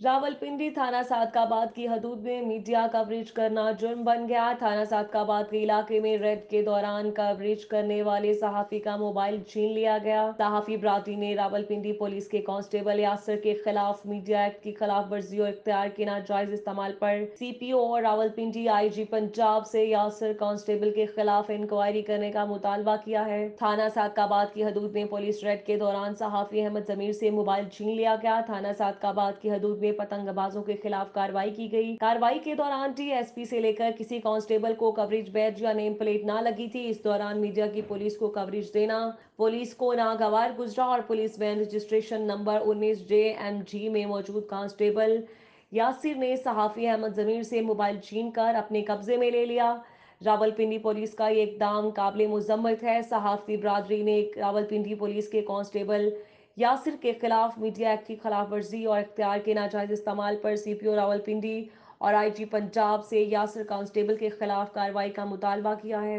रावलपिंडी थाना सादकाबाद की हदूद में मीडिया कवरेज करना जुर्म बन गया। थाना सादकाबाद के इलाके में रेड के दौरान कवरेज करने वाले सहाफी का मोबाइल छीन लिया गया। सहाफी बरादरी ने रावलपिंडी पुलिस के कांस्टेबल यासर के खिलाफ मीडिया एक्ट की खिलाफ वर्जी और इख्तियार के नाजायज इस्तेमाल पर सीपीओ और रावलपिंडी आईजी पंजाब से यासर कांस्टेबल के खिलाफ इंक्वायरी करने का मुतालबा किया है। थाना सादकाबाद की हदूद में पुलिस रेड के दौरान सहाफी अहमद जमीर से मोबाइल छीन लिया गया। थाना सादकाबाद की हदूद में पतंगबाजों के खिलाफ कार्रवाई की गई। कार्रवाई के दौरान टीएसपी से लेकर किसी कांस्टेबल को कवरेज बैज या नेम प्लेट ना लगी थी। इस दौरान मीडिया की पुलिस को कवरेज देना पुलिस को नागवार गुजरा और police van registration number 19JMG में मौजूद कांस्टेबल यासिर ने सहाफी अहमद जमीर से मोबाइल छीन कर अपने कब्जे में ले लिया। रावलपिंडी पुलिस का ये इकदाम काबिल मुजम्मत है। सहाफी बरादरी ने रावलपिंडी पुलिस के कांस्टेबल यासिर के खिलाफ मीडिया एक्ट की खिलाफ वर्जी और इख्तियार के नाजायज इस्तेमाल पर सीपीओ रावलपिंडी और आईजी पंजाब से यासिर कांस्टेबल के खिलाफ कार्रवाई का मुतालबा किया है।